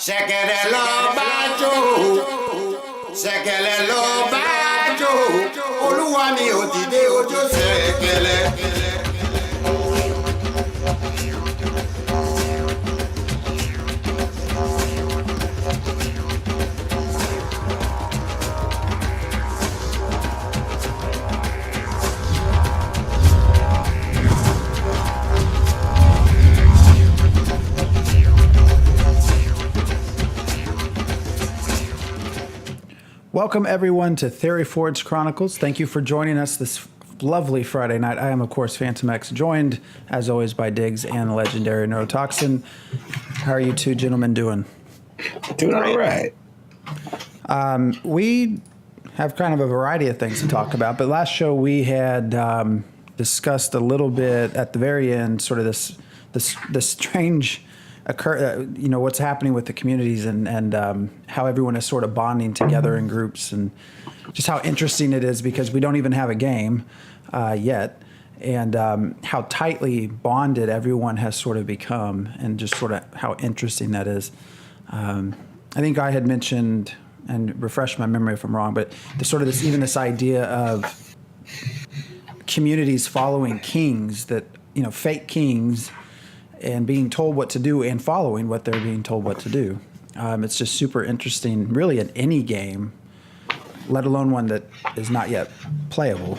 Ṣẹ̀kẹ̀rẹ̀ lọ bá jó, ṣẹ̀kẹ̀rẹ̀ lọ bá jó, olúwa mi ò dìde ojú ṣẹ̀kẹ̀rẹ̀. Welcome, everyone, to Theoryforge Chronicles. Thank you for joining us this lovely Friday night. I am, of course, Phantom X, joined, as always, by Diggs and the legendary Neurotoxin. How are you two gentlemen doing? Doing all right. We have kind of a variety of things to talk about, but last show we had discussed a little bit at the very end, sort of this strange what's happening with the communities and how everyone is sort of bonding together in groups, and just how interesting it is because we don't even have a game yet, and how tightly bonded everyone has sort of become, and just sort of how interesting that is. I think I had mentioned, and refresh my memory if I'm wrong, but this idea of communities following kings, that fake kings, and being told what to do and following what they're being told what to do. It's just super interesting, really, in any game, let alone one that is not yet playable.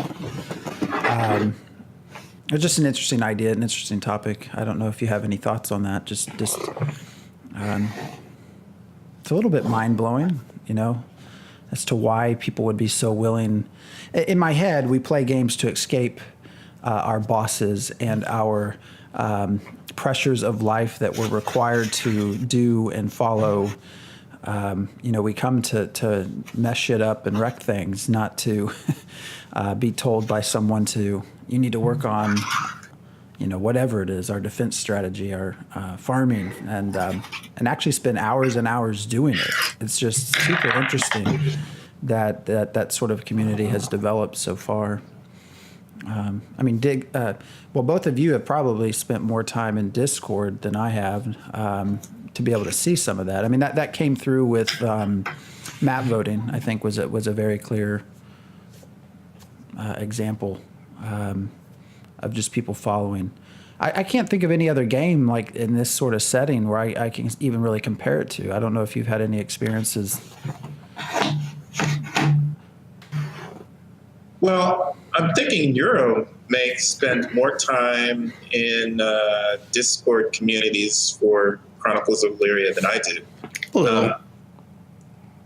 It's just an interesting idea, an interesting topic. I don't know if you have any thoughts on that. It's a little bit mind-blowing, as to why people would be so willing. In my head, we play games to escape our bosses and our pressures of life that we're required to do and follow. We come to mess shit up and wreck things, not to be told by someone you need to work on, whatever it is, our defense strategy, our farming, and actually spend hours and hours doing it. It's just super interesting that sort of community has developed so far. Both of you have probably spent more time in Discord than I have to be able to see some of that. I mean, that came through with map voting, I think, was a very clear example of just people following. I can't think of any other game like in this sort of setting where I can even really compare it to. I don't know if you've had any experiences. Well, I'm thinking Euro may spend more time in Discord communities for Chronicles of Elyria than I do.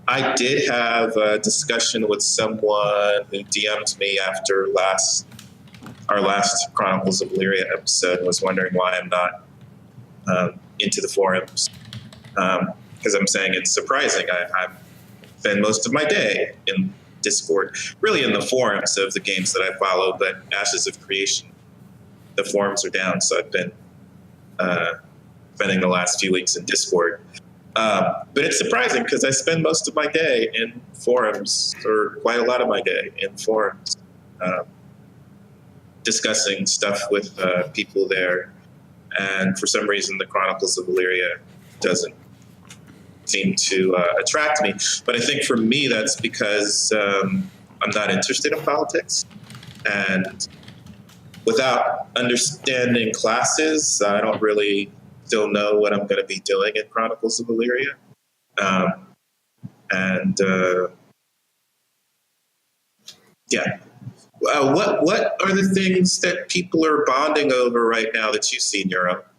I did have a discussion with someone who DM'd me after our last Chronicles of Elyria episode and was wondering why I'm not into the forums. Because I'm saying it's surprising. I spend most of my day in Discord, really in the forums of the games that I follow, but Ashes of Creation, the forums are down, so I've been spending the last few weeks in Discord. But it's surprising because I spend most of my day in forums, or quite a lot of my day in forums, discussing stuff with people there. And for some reason, the Chronicles of Elyria doesn't seem to attract me. But I think for me, that's because I'm not interested in politics. And without understanding classes, I don't really still know what I'm going to be doing in Chronicles of Elyria. What are the things that people are bonding over right now that you see in Europe?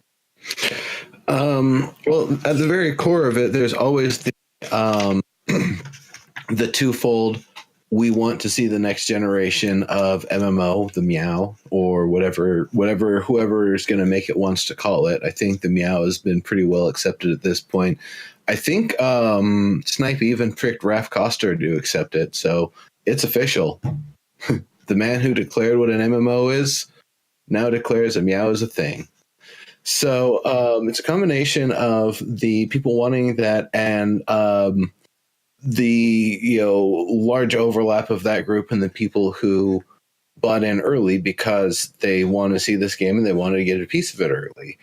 Well, at the very core of it, there's always the twofold. We want to see the next generation of MMO, the Meow, or whatever whoever is going to make it wants to call it. I think the Meow has been pretty well accepted at this point. I think Snipe even tricked Raph Coster to accept it, so it's official. The man who declared what an MMO is now declares a Meow is a thing. So it's a combination of the people wanting that and the large overlap of that group and the people who bought in early because they want to see this game and they wanted to get a piece of it early.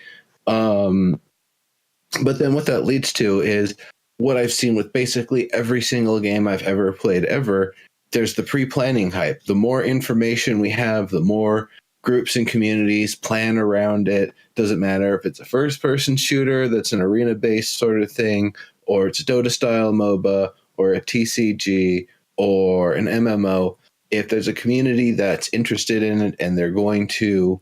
But then what that leads to is what I've seen with basically every single game I've ever played ever. There's the pre-planning hype. The more information we have, the more groups and communities plan around it. Doesn't matter if it's a first-person shooter that's an arena-based sort of thing, or it's a Dota-style MOBA, or a TCG, or an MMO. If there's a community that's interested in it and they're going to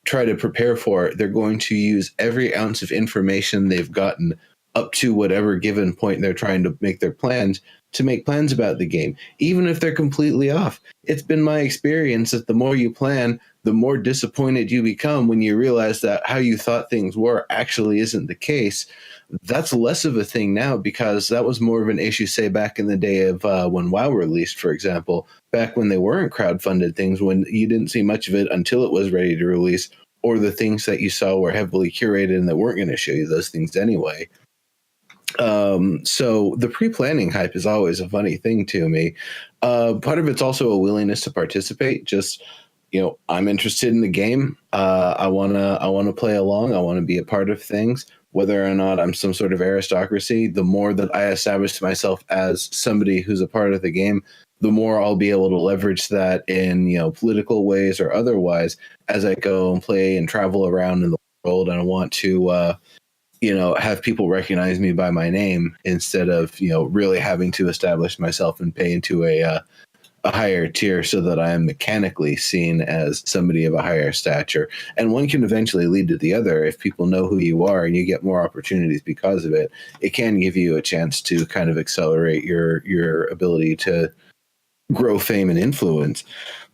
try to prepare for it, they're going to use every ounce of information they've gotten up to whatever given point they're trying to make their plans to make plans about the game, even if they're completely off. It's been my experience that the more you plan, the more disappointed you become when you realize that how you thought things were actually isn't the case. That's less of a thing now, because that was more of an issue, say, back in the day of when WoW released, for example, back when they weren't crowdfunded things, when you didn't see much of it until it was ready to release, or the things that you saw were heavily curated and that weren't going to show you those things anyway. So the pre-planning hype is always a funny thing to me. Part of it's also a willingness to participate. Just, I'm interested in the game. I want to play along. I want to be a part of things. Whether or not I'm some sort of aristocracy, the more that I establish myself as somebody who's a part of the game, the more I'll be able to leverage that in, political ways or otherwise as I go and play and travel around in the world. And I want to, have people recognize me by my name instead of, really having to establish myself and pay into a higher tier so that I am mechanically seen as somebody of a higher stature. And one can eventually lead to the other. If people know who you are and you get more opportunities because of it, it can give you a chance to kind of accelerate your ability to grow fame and influence.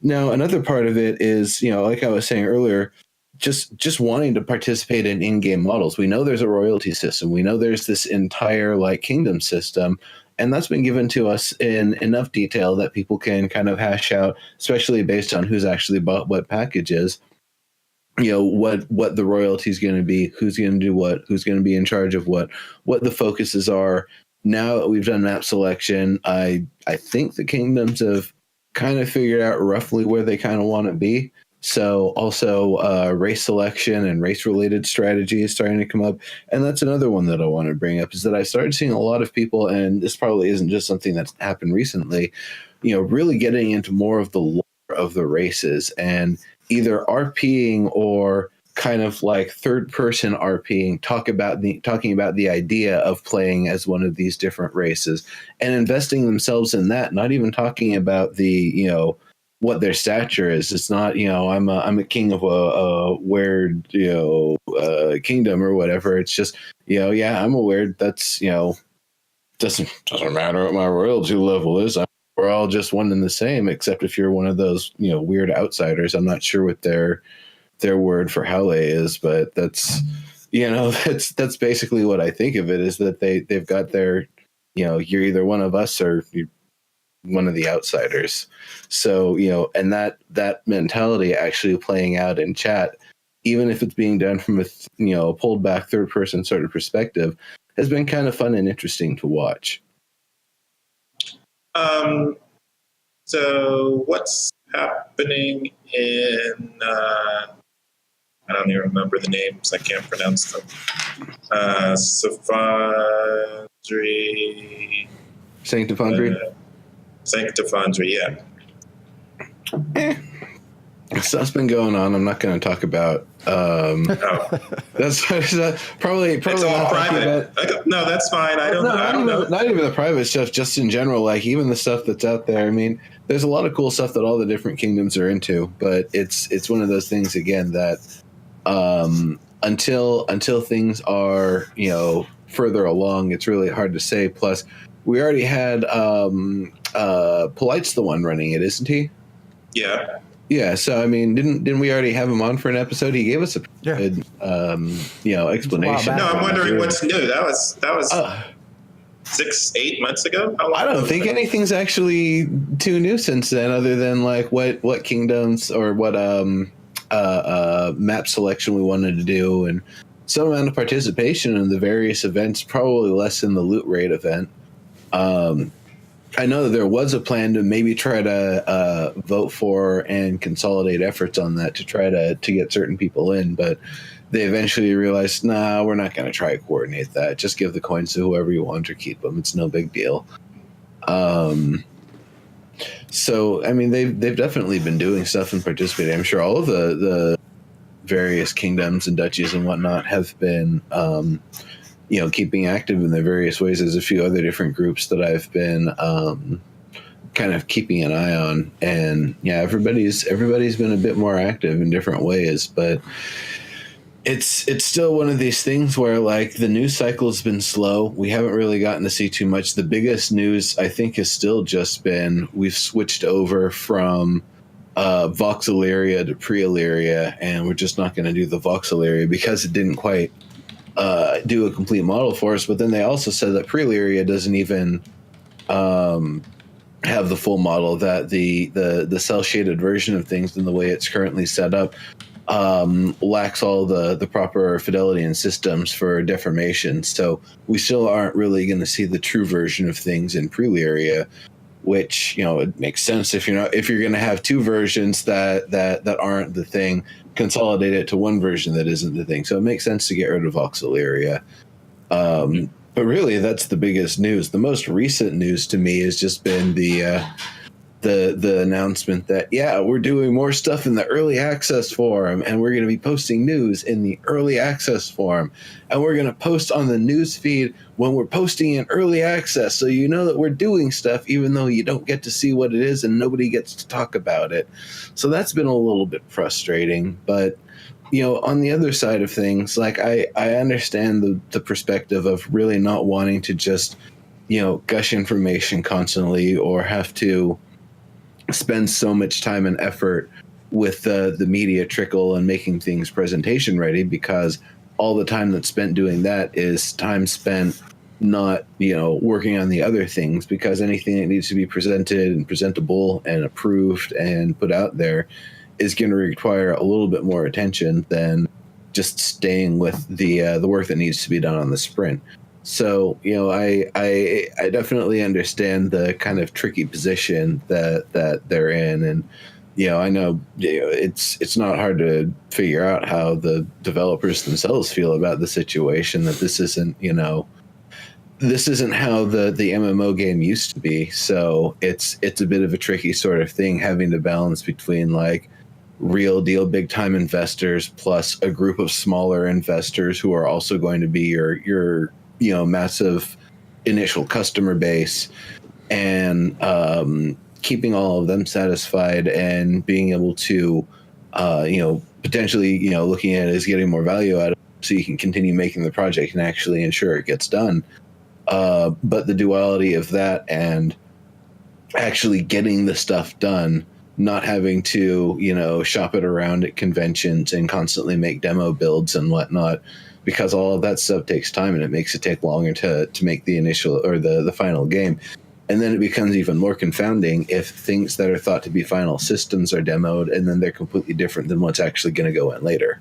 Now, another part of it is, like I was saying earlier, just wanting to participate in in-game models. We know there's a royalty system. We know there's this entire kingdom system. And that's been given to us in enough detail that people can kind of hash out, especially based on who's actually bought what packages, what the royalty is going to be, who's going to do what, who's going to be in charge of what the focuses are. Now that we've done map selection, I think the kingdoms have kind of figured out roughly where they kind of want to be. So also race selection and race-related strategy is starting to come up. And that's another one that I want to bring up, is that I started seeing a lot of people, and this probably isn't just something that's happened recently, really getting into more of the lore of the races and either RPing or kind of third-person RPing, talking about the idea of playing as one of these different races and investing themselves in that, not even talking about the, what their stature is. It's not, I'm a king of a weird, kingdom or whatever. It's just, I'm a weird. That's, doesn't matter what my royalty level is. We're all just one and the same, except if you're one of those, weird outsiders. I'm not sure what their word for Halle is, but that's, that's basically what I think of it, is that they've got their, you're either one of us or you're one of the outsiders. So, and that mentality actually playing out in chat, even if it's being done from a pulled back third person sort of perspective, has been kind of fun and interesting to watch. So what's happening in, I don't even remember the names. I can't pronounce them. Sanctifandry. Sanctifandry, yeah. Stuff's been going on. I'm not going to talk about. That's probably it's all private. No, that's fine. I don't know. Not even the private stuff. Just in general, even the stuff that's out there. I mean, there's a lot of cool stuff that all the different kingdoms are into, but it's one of those things again that until things are further along, it's really hard to say. Plus, we already had Polite's the one running it, isn't he? Yeah. Yeah. So I mean, didn't we already have him on for an episode? He gave us a good explanation. No, I'm wondering what's new. That was 6-8 months ago. I don't think anything's actually too new since then, other than what kingdoms or what map selection we wanted to do, and some amount of participation in the various events. Probably less in the loot raid event. I know that there was a plan to maybe try to vote for and consolidate efforts on that to try to get certain people in, but they eventually realized, nah, we're not going to try to coordinate that. Just give the coins to whoever you want or keep them. It's no big deal. So, I mean, they've definitely been doing stuff and participating. I'm sure all of the various kingdoms and duchies and whatnot have been, keeping active in their various ways. There's a few other different groups that I've been kind of keeping an eye on, and yeah, everybody's been a bit more active in different ways, but it's still one of these things where like the news cycle has been slow. We haven't really gotten to see too much. The biggest news I think has still just been we've switched over from Vox Elyria to pre-Elyria, and we're just not going to do the Vox Elyria because it didn't quite do a complete model for us. But then they also said that pre-Elyria doesn't even have the full model, that the cell shaded version of things and the way it's currently set up lacks all the proper fidelity and systems for deformation. So we still aren't really going to see the true version of things in pre-Elyria, which, it makes sense if you're going to have two versions that aren't the thing, consolidate it to one version that isn't the thing. So it makes sense to get rid of Vox Elyria. But really, that's the biggest news. The most recent news to me has just been the announcement that, we're doing more stuff in the early access forum, and we're going to be posting news in the early access forum, and we're going to post on the news feed when we're posting in early access, so you know that we're doing stuff even though you don't get to see what it is and nobody gets to talk about it. So that's been a little bit frustrating, but on the other side of things, like I understand the perspective of really not wanting to just, gush information constantly or have to spend so much time and effort with the media trickle and making things presentation ready, because all the time that's spent doing that is time spent not, working on the other things, because anything that needs to be presented and presentable and approved and put out there is going to require a little bit more attention than just staying with the work that needs to be done on the sprint. So, I definitely understand the kind of tricky position that they're in, and I know it's not hard to figure out how the developers themselves feel about the situation, that this isn't how the MMO game used to be. So it's a bit of a tricky sort of thing, having to balance between like real deal big time investors plus a group of smaller investors who are also going to be your massive initial customer base, and keeping all of them satisfied and being able to potentially looking at it as getting more value out of it so you can continue making the project and actually ensure it gets done. But the duality of that and actually getting the stuff done, not having to, shop it around at conventions and constantly make demo builds and whatnot, because all of that stuff takes time and it makes it take longer to make the initial or the final game. And then it becomes even more confounding if things that are thought to be final systems are demoed and then they're completely different than what's actually going to go in later.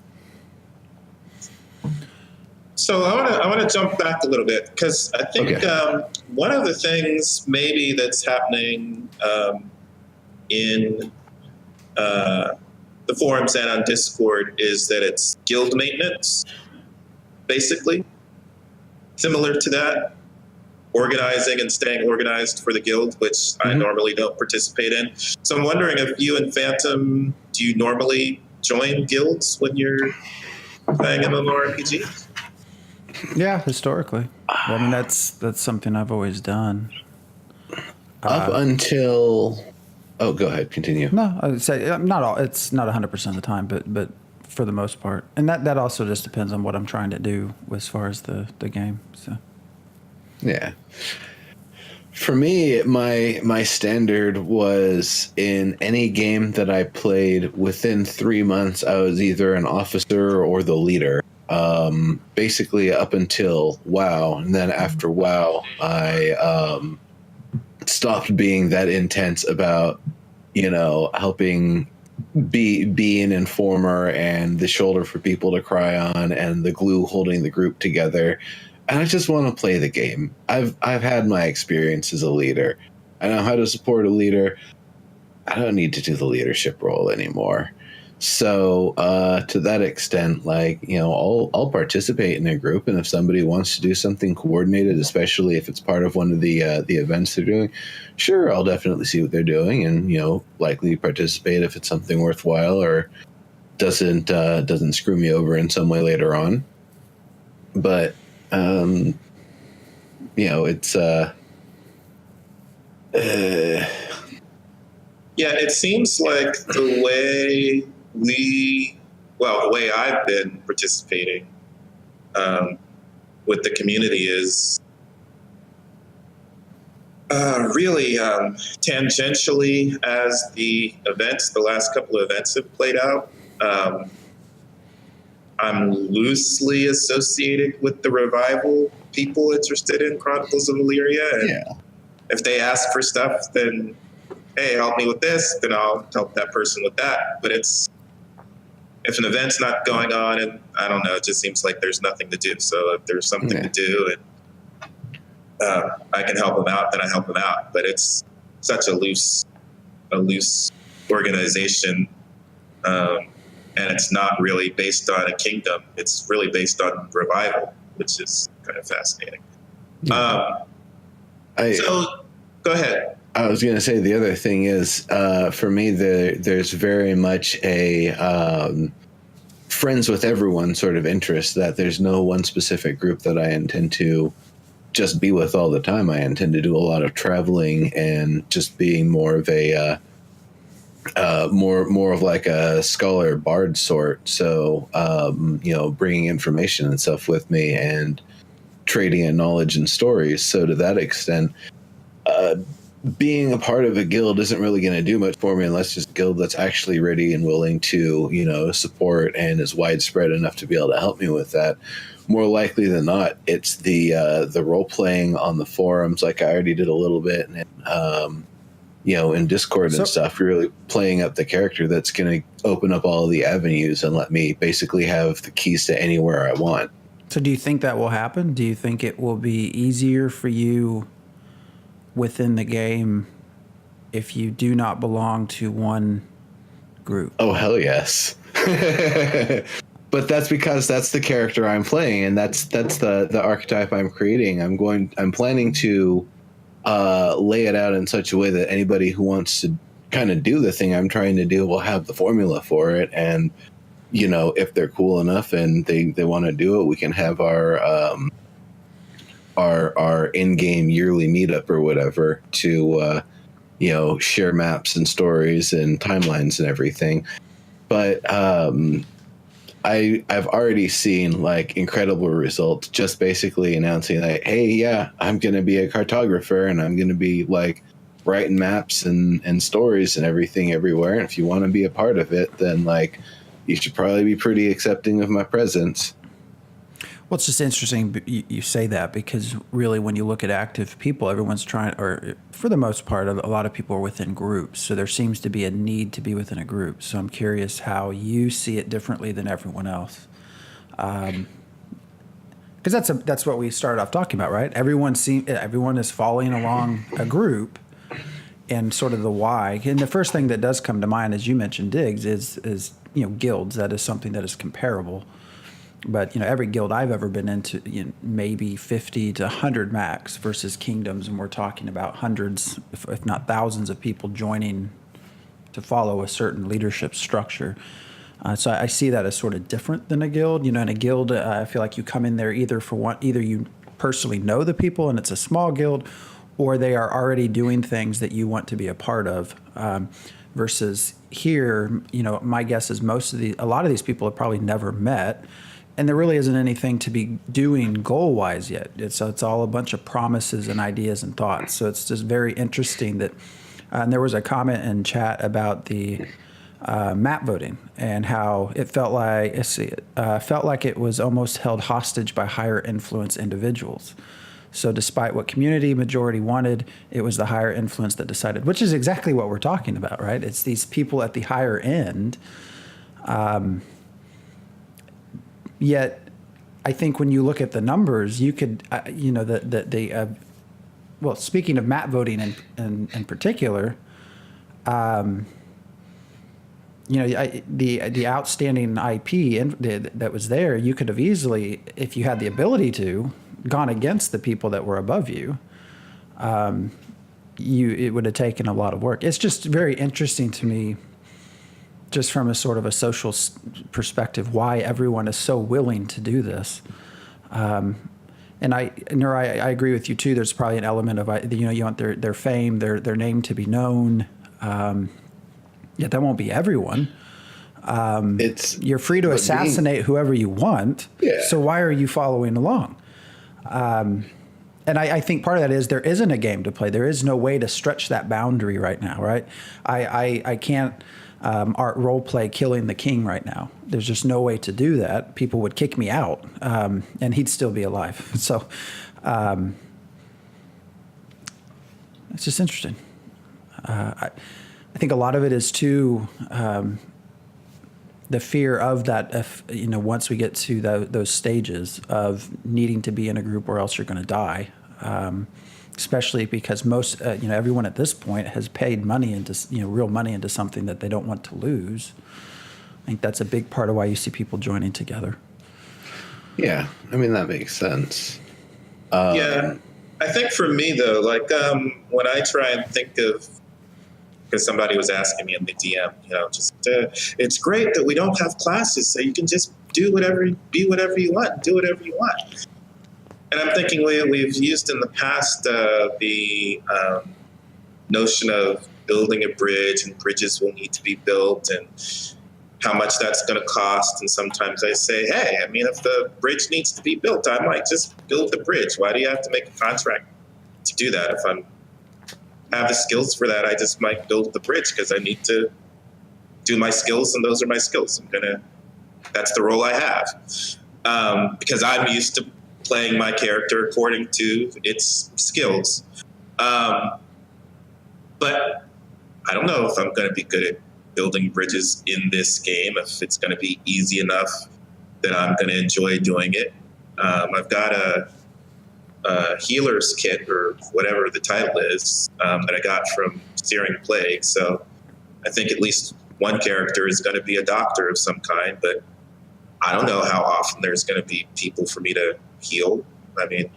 So I want to jump back a little bit, because I think one of the things maybe that's happening in the forums and on Discord is that it's guild maintenance, basically, similar to that, organizing and staying organized for the guild, which I normally don't participate in. So I'm wondering if you and Phantom, do you normally join guilds when you're playing MMORPG? Yeah, historically. I mean, that's something I've always done. Up until... Oh, go ahead. Continue. No, I would say not all. It's not 100% of the time, but for the most part, and that also just depends on what I'm trying to do as far as the game. So, yeah. For me, my standard was in any game that I played within 3 months, I was either an officer or the leader. Basically up until WoW, and then after WoW, I stopped being that intense about, helping be an informer and the shoulder for people to cry on and the glue holding the group together. And I just want to play the game. I've had my experience as a leader. I know how to support a leader. I don't need to do the leadership role anymore. So to that extent, like, you know, I'll participate in a group, and if somebody wants to do something coordinated, especially if it's part of one of the events they're doing, sure, I'll definitely see what they're doing, and, you know, likely participate if it's something worthwhile or doesn't screw me over in some way later on. But you know, it's Yeah, it seems like the way the way I've been participating with the community is really tangentially as the last couple of events have played out. I'm loosely associated with the revival people interested in Chronicles of Elyria. And yeah. if they ask for stuff, then, hey, help me with this, then I'll help that person with that. But if an event's not going on, and I don't know, it just seems like there's nothing to do. So if there's something to do and I can help them out, then I help them out. But it's such a loose organization, and it's not really based on a kingdom. It's really based on revival, which is kind of fascinating. So go ahead. I was going to say the other thing is, for me, there's very much a friends with everyone sort of interest, that there's no one specific group that I intend to just be with all the time. I intend to do a lot of traveling and just being more of a more of like a scholar bard sort. So, you know, bringing information and stuff with me and trading in knowledge and stories. So to that extent, being a part of a guild isn't really going to do much for me unless it's a guild that's actually ready and willing to, you know, support and is widespread enough to be able to help me with that. More likely than not, it's the role playing on the forums, like I already did a little bit, and you know, in Discord and stuff, really playing up the character that's going to open up all of the avenues and let me basically have the keys to anywhere I want. So do you think that will happen? Do you think it will be easier for you within the game if you do not belong to one group? Oh, hell yes. But that's because that's the character I'm playing, and that's the archetype I'm creating. I'm planning to lay it out in such a way that anybody who wants to kind of do the thing I'm trying to do will have the formula for it. And, you know, if they're cool enough and they want to do it, we can have our in-game yearly meetup or whatever to, you know, share maps and stories and timelines and everything. But I've already seen like incredible results just basically announcing that, hey, yeah, I'm going to be a cartographer and I'm going to be like writing maps and stories and everything everywhere. And if you want to be a part of it, then like you should probably be pretty accepting of my presence. Well, it's just interesting you say that, because really when you look at active people, everyone's trying, or for the most part, a lot of people are within groups. So there seems to be a need to be within a group. So I'm curious how you see it differently than everyone else. Because that's what we started off talking about, right? Everyone is following along a group, and sort of the why. And the first thing that does come to mind, as you mentioned, Diggs, is you know, guilds. That is something that is comparable. But, you know, every guild I've ever been into, you know, maybe 50 to 100 max, versus kingdoms, and we're talking about hundreds, if not thousands, of people joining to follow a certain leadership structure. So I see that as sort of different than a guild. You know, in a guild, I feel like you come in there either you personally know the people and it's a small guild, or they are already doing things that you want to be a part of. Versus here, you know, my guess is a lot of these people have probably never met. And there really isn't anything to be doing goal-wise yet. It's all a bunch of promises and ideas and thoughts. So it's just very interesting that, and there was a comment in chat about the map voting and how it felt like it was almost held hostage by higher influence individuals. So despite what community majority wanted, it was the higher influence that decided, which is exactly what we're talking about, right? It's these people at the higher end. Yet, I think when you look at the numbers, you could, you know, well, speaking of map voting in particular, the outstanding IP that was there, you could have easily, if you had the ability to, gone against the people that were above you. It would have taken a lot of work. It's just very interesting to me, just from a sort of a social perspective, why everyone is so willing to do this. And I agree with you too. There's probably an element of, you want their fame, their name to be known. Yet that won't be everyone. You're free to assassinate whoever you want. Yeah. So why are you following along? And I think part of that is there isn't a game to play. There is no way to stretch that boundary right now, right? I can't art role play killing the king right now. There's just no way to do that. People would kick me out, and he'd still be alive. So it's just interesting. I think a lot of it is too the fear of that. If, once we get to those stages of needing to be in a group, or else you're going to die. Especially because most, everyone at this point has paid money into, real money into something that they don't want to lose. I think that's a big part of why you see people joining together. Yeah, I mean, that makes sense. Yeah, I think for me though, like when I try and think of, because somebody was asking me in the DM, it's great that we don't have classes, so you can just be whatever you want, do whatever you want. And I'm thinking we've used in the past the notion of building a bridge, and bridges will need to be built, and how much that's going to cost. And sometimes I say, hey, I mean, if the bridge needs to be built, I might just build the bridge. Why do you have to make a contract to do that? If I have the skills for that, I just might build the bridge because I need to do my skills, and those are my skills. That's the role I have, because I'm used to playing my character according to its skills. But I don't know if I'm going to be good at building bridges in this game, if it's going to be easy enough that I'm going to enjoy doing it. I've got a healer's kit, or whatever the title is, that I got from Searing Plague. So I think at least one character is going to be a doctor of some kind, but I don't know how often there's going to be people for me to heal. I mean,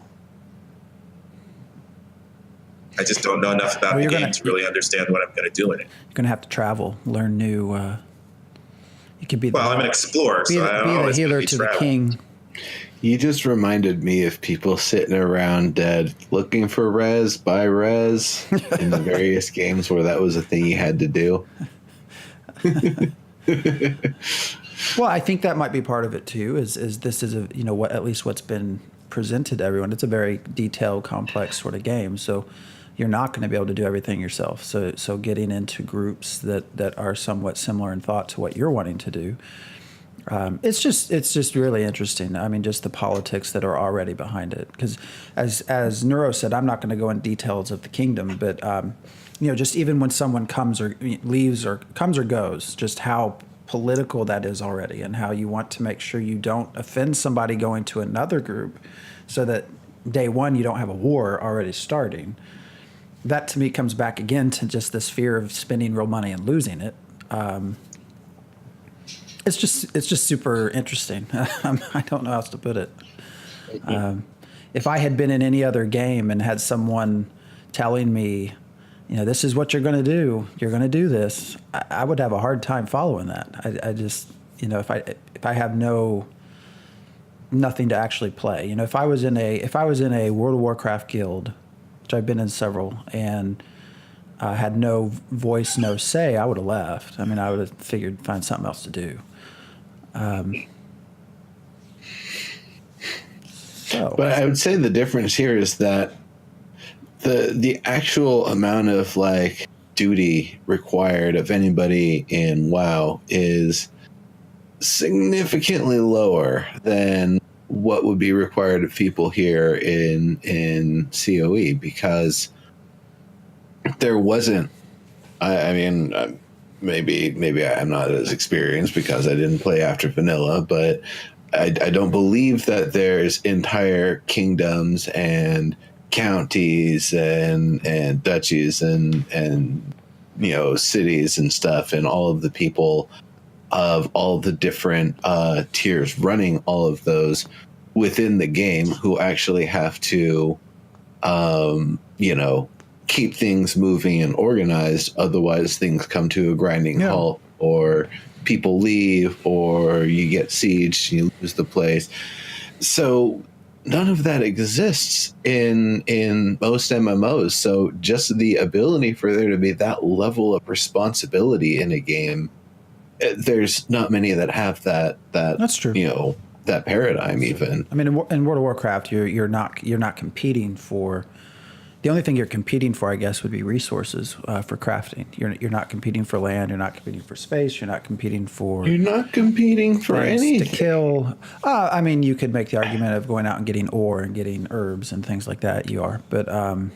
I just don't know enough about the game to really understand what I'm going to do in it. You're going to have to travel, learn new. You could be. I'm an explorer, so I don't always be the healer be to traveling. the king. You just reminded me of people sitting around dead looking for res, buy res in the various games where that was a thing you had to do. Well, I think that might be part of it too. Is this is at least what's been presented to everyone. It's a very detailed, complex sort of game. So you're not going to be able to do everything yourself. So getting into groups that are somewhat similar in thought to what you're wanting to do. It's just really interesting. I mean, just the politics that are already behind it. Because as Neuro said, I'm not going to go in details of the kingdom, but just even when someone comes or leaves or comes or goes, just how political that is already, and how you want to make sure you don't offend somebody going to another group, so that day one you don't have a war already starting. That to me comes back again to just this fear of spending real money and losing it. It's just super interesting. I don't know how else to put it. If I had been in any other game and had someone telling me, this is what you're going to do, you're going to do this, I would have a hard time following that. I just, if I have nothing to actually play, if I was in a World of Warcraft guild, which I've been in several, and had no voice, no say, I would have left. I mean, I would have find something else to do. But I would say the difference here is that the actual amount of duty required of anybody in WoW is significantly lower than what would be required of people here in COE, because there wasn't. I mean, maybe I'm not as experienced because I didn't play after vanilla, but I don't believe that there's entire kingdoms and counties and duchies and cities and stuff, and all of the people of all the different tiers running all of those within the game who actually have to, keep things moving and organized. Otherwise, things come to a grinding halt, or people leave, or you get sieged, you lose the place. So none of that exists in most MMOs. So just the ability for there to be that level of responsibility in a game, there's not many that have that. That's true. That paradigm even. I mean, in World of Warcraft, you're not competing for. The only thing you're competing for, I guess, would be resources for crafting. You're not competing for land. You're not competing for space. You're not competing for. You're not competing for anything to kill. I mean, you could make the argument of going out and getting ore and getting herbs and things like that. You are, but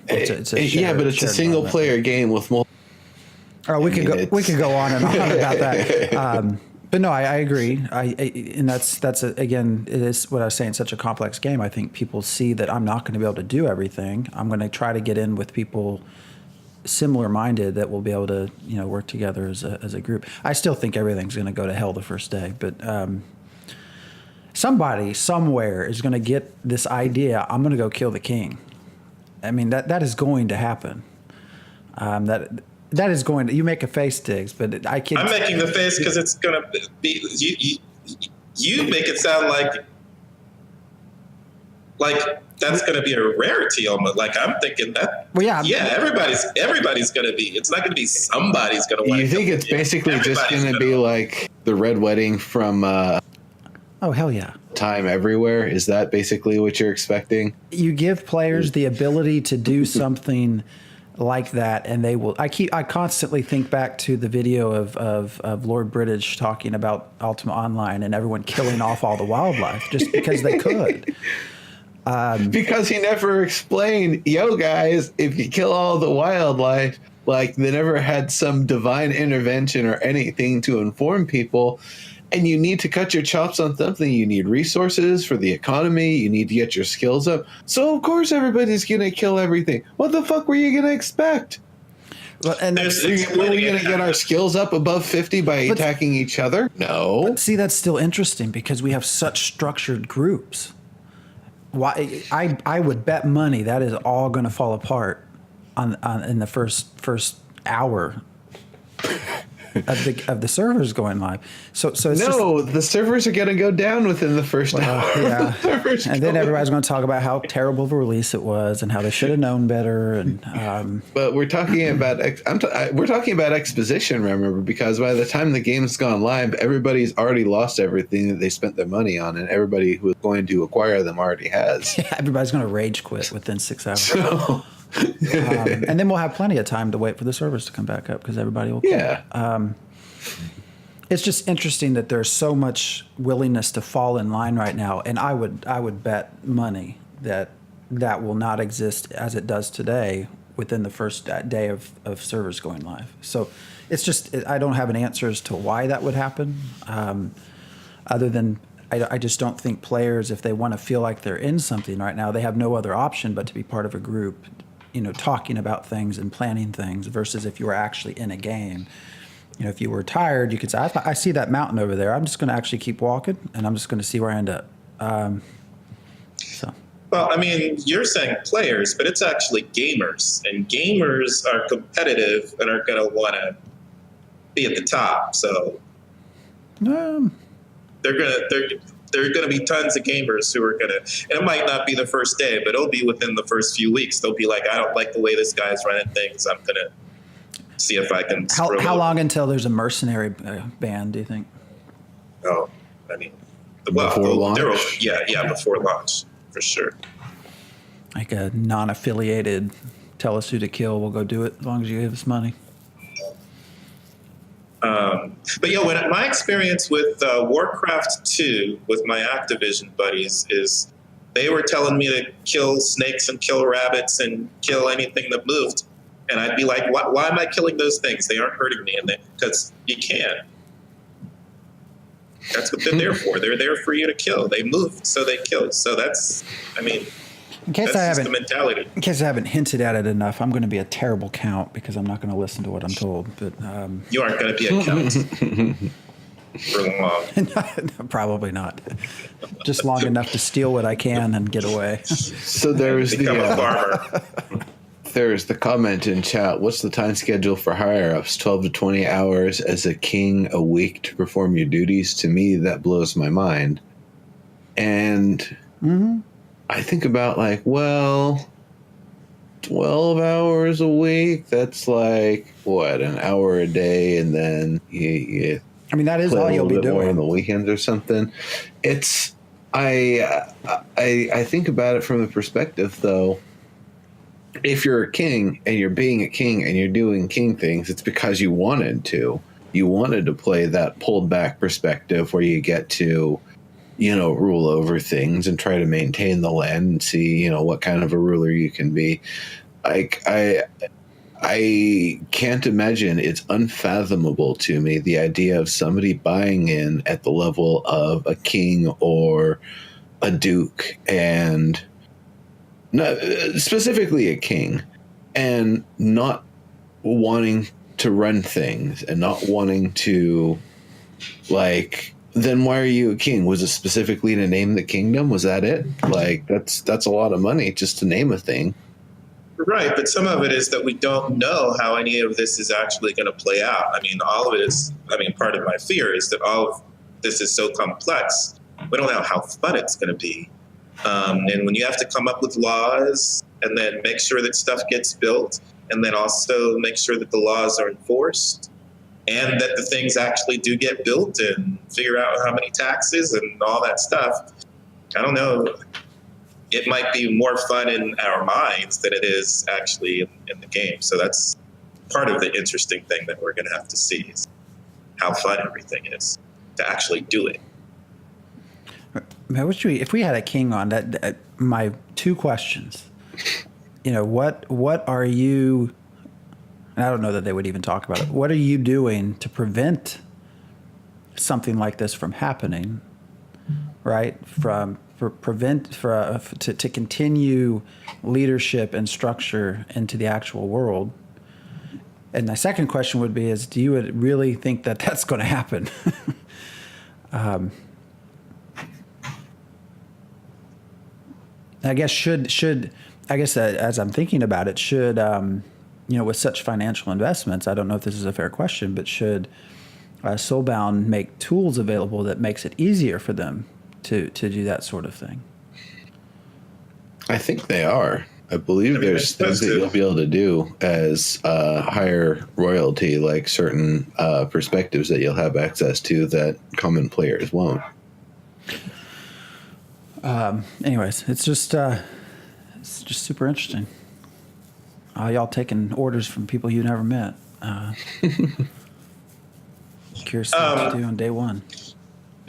it's a shared, but it's a single player game with multiple. Oh, we could go on and on about that. But no, I agree. And again, it is what I was saying. Such a complex game. I think people see that I'm not going to be able to do everything. I'm going to try to get in with people similar minded that will be able to work together as a group. I still think everything's going to go to hell the first day, but somebody somewhere is going to get this idea. I'm going to go kill the king. I mean that is going to happen. That is going to. You make a face, Diggs, but I can't. I'm making the face because it's going to be. You make it sound like that's going to be a rarity almost. Like I'm thinking that. Well, yeah. Yeah, everybody's going to be. It's not going to be somebody's going to. You think it's basically just going to be like the Red Wedding from? Oh hell yeah! Time Everywhere. Is that basically what you're expecting? You give players the ability to do something like that, and they will. I constantly think back to the video of Lord British talking about Ultima Online and everyone killing off all the wildlife just because they could. Because he never explained, guys, if you kill all the wildlife, like they never had some divine intervention or anything to inform people. And you need to cut your chops on something. You need resources for the economy. You need to get your skills up. So, of course, everybody's going to kill everything. What the fuck were you going to expect? Well, and were we going to get our skills up above 50 by attacking each other? No. But see, that's still interesting because we have such structured groups. Why? I would bet money that is all going to fall apart in the first hour of the servers going live. So it's the servers are going to go down within the first hour. Yeah. And then everybody's going to talk about how terrible of a release it was and how they should have known better. And but we're talking about we're talking about exposition, remember, because by the time the game's gone live, everybody's already lost everything that they spent their money on, and everybody who is going to acquire them already has. Yeah, everybody's going to rage quit within 6 hours. And then we'll have plenty of time to wait for the servers to come back up because everybody will. Yeah. It's just interesting that there's so much willingness to fall in line right now, and I would bet money that will not exist as it does today within the first day of servers going live. So it's just I don't have an answer as to why that would happen, other than I just don't think players, if they want to feel like they're in something right now, they have no other option but to be part of a group, talking about things and planning things, versus if you were actually in a game. If you were tired, you could say, I see that mountain over there. I'm just going to actually keep walking, and I'm just going to see where I end up. Well, I mean, you're saying players, but it's actually gamers. And gamers are competitive and are going to want to be at the top. So there are going to be tons of gamers who are going to, and it might not be the first day, but it'll be within the first few weeks. They'll be like, I don't like the way this guy's running things. I'm going to see if I can. How long until there's a mercenary ban, do you think? Oh, I mean, before launch? Before launch, for sure. Like a non-affiliated, tell us who to kill, we'll go do it as long as you give us money. But when my experience with Warcraft 2 with my Activision buddies is they were telling me to kill snakes and kill rabbits and kill anything that moved. And I'd be like, why am I killing those things? They aren't hurting me. And because you can. That's what they're there for. They're there for you to kill. They move, so they kill. So that's, I mean. In case That's just the mentality. In case I haven't hinted at it enough, I'm going to be a terrible count because I'm not going to listen to what I'm told. But You aren't going to be a count for long. probably not. Just long enough to steal what I can and get away. So there's Become a farmer. There's the comment in chat. What's the time schedule for higher ups? 12 to 20 hours as a king a week to perform your duties. To me, that blows my mind. And I think about 12 hours a week. That's like what, an hour a day, and then you I mean, that is all you'll be doing on the weekends or something. It's I think about it from the perspective though. If you're a king and you're being a king and you're doing king things, it's because you wanted to. You wanted to play that pulled back perspective where you get to, rule over things and try to maintain the land and see, what kind of a ruler you can be. I can't imagine. It's unfathomable to me, the idea of somebody buying in at the level of a king or a duke, and not specifically a king, and not wanting to run things and not wanting to, then why are you a king? Was it specifically to name the kingdom? Was that it? That's a lot of money just to name a thing. Right, but some of it is that we don't know how any of this is actually going to play out. I mean, all of it is, part of my fear is that all of this is so complex. We don't know how fun it's going to be. And when you have to come up with laws and then make sure that stuff gets built, and then also make sure that the laws are enforced and that the things actually do get built, and figure out how many taxes and all that stuff, I don't know. It might be more fun in our minds than it is actually in the game. So that's part of the interesting thing that we're going to have to see, is how fun everything is to actually do it. If we had a king on that, my two questions, what are you, and I don't know that they would even talk about it. What are you doing to prevent something like this from happening? Right? To continue leadership and structure into the actual world. And my second question would be: do you really think that that's going to happen? I guess as I'm thinking about it, should with such financial investments, I don't know if this is a fair question, but should Soulbound make tools available that makes it easier for them to do that sort of thing? I think they are. I believe there's things that you'll be able to do as higher royalty, like certain perspectives that you'll have access to that common players won't. Anyways, it's just super interesting. Y'all taking orders from people you never met. Curious what to do on day one.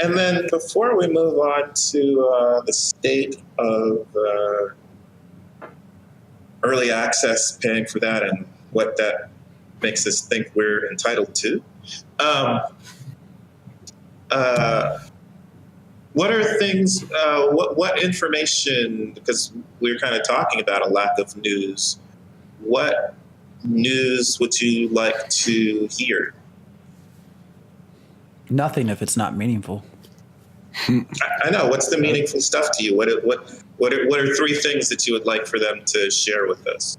And then before we move on to the state of early access, paying for that, and what that makes us think we're entitled to, what are things, what information, because we're kind of talking about a lack of news, what news would you like to hear? Nothing if it's not meaningful. I know. What's the meaningful stuff to you? What are three things that you would like for them to share with us?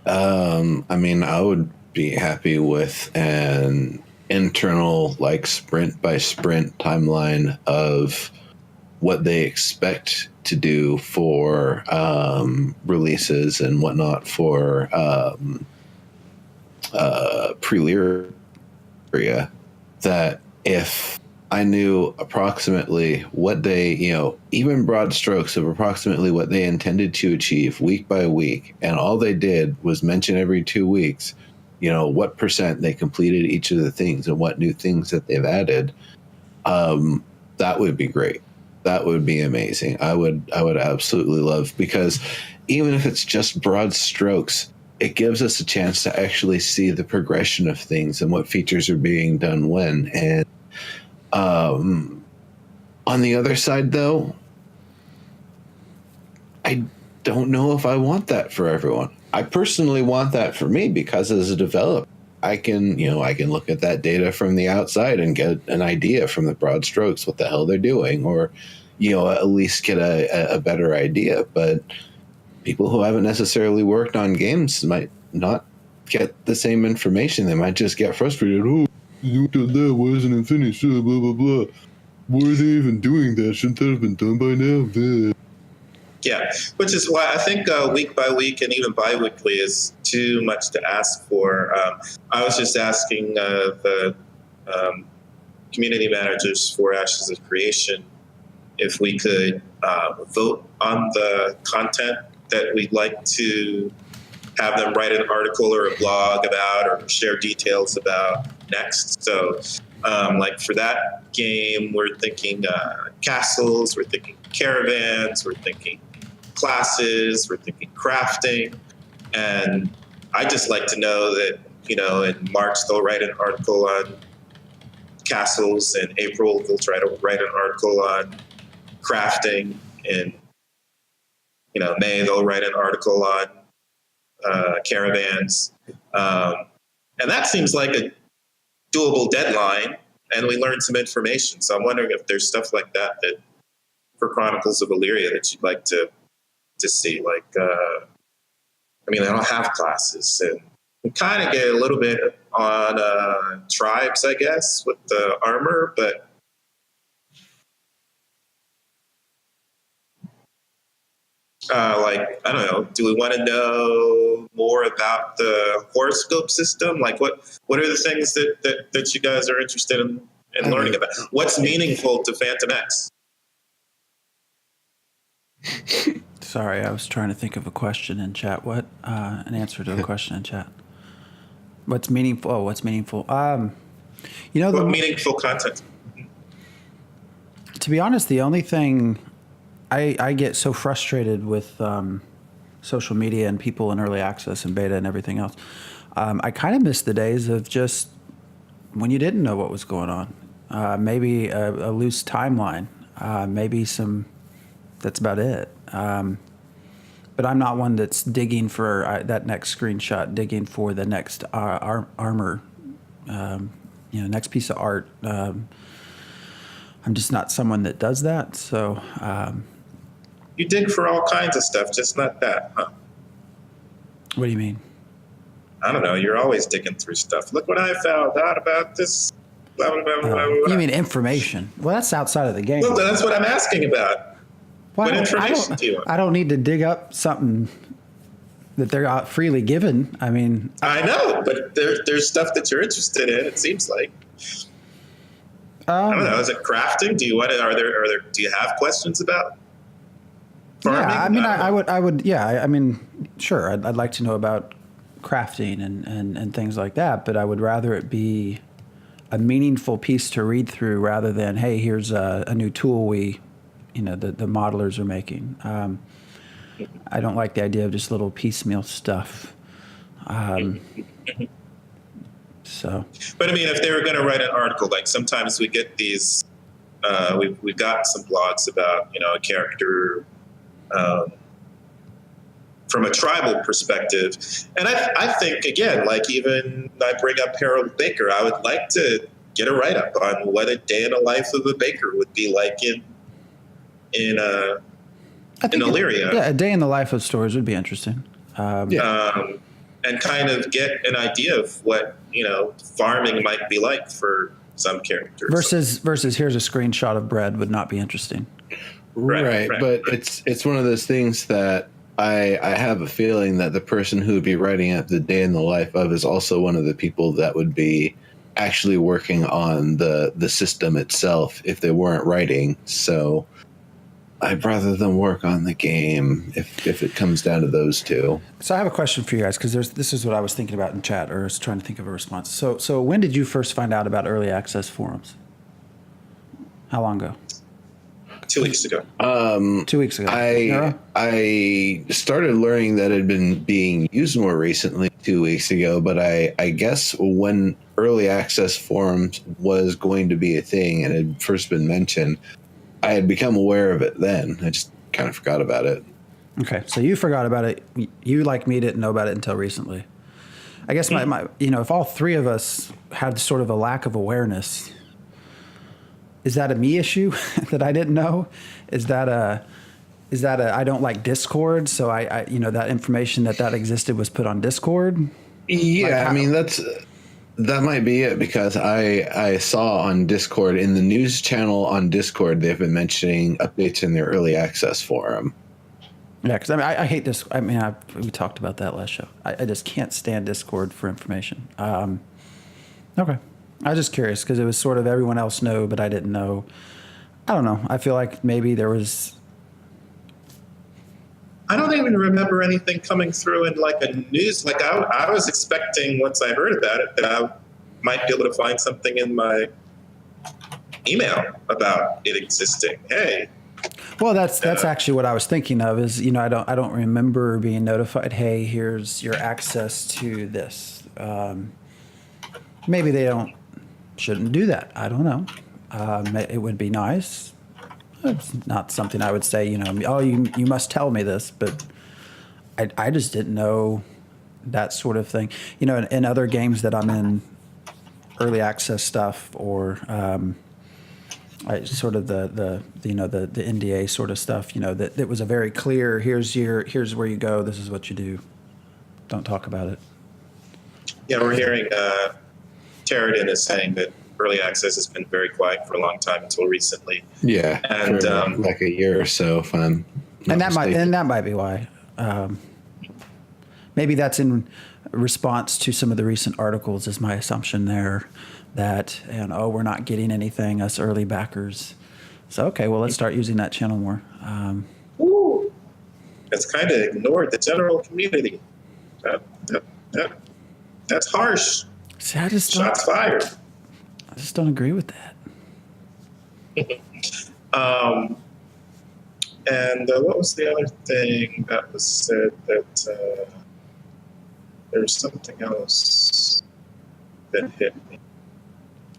I would be happy with an internal, sprint by sprint timeline of what they expect to do for releases and whatnot for pre-Elyria. That if I knew approximately what they, even broad strokes of approximately what they intended to achieve week by week, and all they did was mention every 2 weeks, what percent they completed each of the things and what new things that they've added, that would be great. That would be amazing. I would absolutely love, because even if it's just broad strokes, it gives us a chance to actually see the progression of things and what features are being done when. And on the other side, though, I don't know if I want that for everyone. I personally want that for me because as a developer, I can look at that data from the outside and get an idea from the broad strokes what the hell they're doing, or at least get a better idea. But people who haven't necessarily worked on games might not get the same information. They might just get frustrated. Oh, you looked at that, why isn't it finished? Blah, blah, blah. Why are they even doing that? Shouldn't that have been done by now? Blah. Yeah, which is why I think week by week and even bi-weekly is too much to ask for. I was just asking the community managers for Ashes of Creation if we could vote on the content that we'd like to have them write an article or a blog about or share details about next. So like for that game, we're thinking castles, we're thinking caravans, we're thinking classes, we're thinking crafting. And I just like to know that, in March they'll write an article on castles, in April they'll try to write an article on crafting, in May they'll write an article on caravans. And that seems like a doable deadline, and we learn some information. So I'm wondering if there's stuff like that for Chronicles of Elyria that you'd like to see. Like, they don't have classes, and we kind of get a little bit on tribes, I guess, with the armor, but I don't know, do we want to know more about the horoscope system? Like what are the things that you guys are interested in learning about? What's meaningful to Phantom X? Sorry, I was trying to think of a question in chat. What? An answer to a question in chat. What's meaningful? Oh, what's meaningful? What meaningful content? To be honest, the only thing I get so frustrated with social media and people in early access and beta and everything else. I kind of miss the days of just when you didn't know what was going on. Maybe a loose timeline. Maybe some. That's about it. But I'm not one that's digging for that next screenshot, digging for the next armor, next piece of art. I'm just not someone that does that. So. You dig for all kinds of stuff, just not that, huh? What do you mean? I don't know. You're always digging through stuff. Look what I found out about this. Blah, blah, blah, blah, blah. You mean information? Well, that's outside of the game. Well, that's what I'm asking about. Well, what information do you want? I don't need to dig up something that they're freely given. I mean, I know, but there's stuff that you're interested in. It seems like. I don't know. Is it crafting? Do you want to? Do you have questions about? Farming? Yeah, I mean, I would. Yeah, I mean, sure. I'd like to know about crafting and things like that, but I would rather it be a meaningful piece to read through rather than, hey, here's a new tool the modelers are making. I don't like the idea of just little piecemeal stuff. So. But I mean, if they were going to write an article, like sometimes we get these, we've got some blogs about, a character from a tribal perspective. And I think, again, like even I bring up Harold Baker, I would like to get a write-up on what a day in the life of a baker would be like in Elyria. Yeah, a day in the life of stores would be interesting. And kind of get an idea of what, farming might be like for some characters. Versus here's a screenshot of bread would not be interesting. Right. But it's one of those things that I have a feeling that the person who would be writing up the day in the life of is also one of the people that would be actually working on the system itself if they weren't writing. So I'd rather them work on the game if it comes down to those two. So I have a question for you guys, because this is what I was thinking about in chat, or I was trying to think of a response. So when did you first find out about early access forums? How long ago? 2 weeks ago. 2 weeks ago. I started learning that it had been being used more recently 2 weeks ago, but I guess when early access forums was going to be a thing and had first been mentioned, I had become aware of it then. I just kind of forgot about it. Okay, so you forgot about it. You, like me, didn't know about it until recently. I guess my if all three of us had sort of a lack of awareness, is that a me issue that I didn't know? Is that a I don't like Discord, so I that information that existed was put on Discord? Yeah, that might be it, because I saw on Discord, in the news channel on Discord, they've been mentioning updates in their early access forum. Yeah, because I hate this. We talked about that last show. I just can't stand Discord for information. Okay, I was just curious because it was sort of everyone else know, but I didn't know. I don't know. I feel like maybe there was. I don't even remember anything coming through in like a news. Like I was expecting, once I heard about it, that I might be able to find something in my email about it existing. Hey. Well, that's actually what I was thinking of. Is I don't remember being notified. Hey, here's your access to this. Maybe they shouldn't do that. I don't know. It would be nice. It's not something I would say, oh, you must tell me this, but I just didn't know that sort of thing. In other games that I'm in, early access stuff, or sort of the NDA sort of stuff, that it was a very clear, here's where you go, this is what you do. Don't talk about it. Yeah, we're hearing Terradin is saying that early access has been very quiet for a long time until recently. Yeah, and for like a year or so, if I'm not mistaken. that might be why. Maybe that's in response to some of the recent articles, is my assumption there, that we're not getting anything, us early backers. So okay, well, let's start using that channel more. It's kind of ignored the general community. That's harsh. See, Shots fired. I just don't agree with that. And what was the other thing that was said? That there's something else that hit me.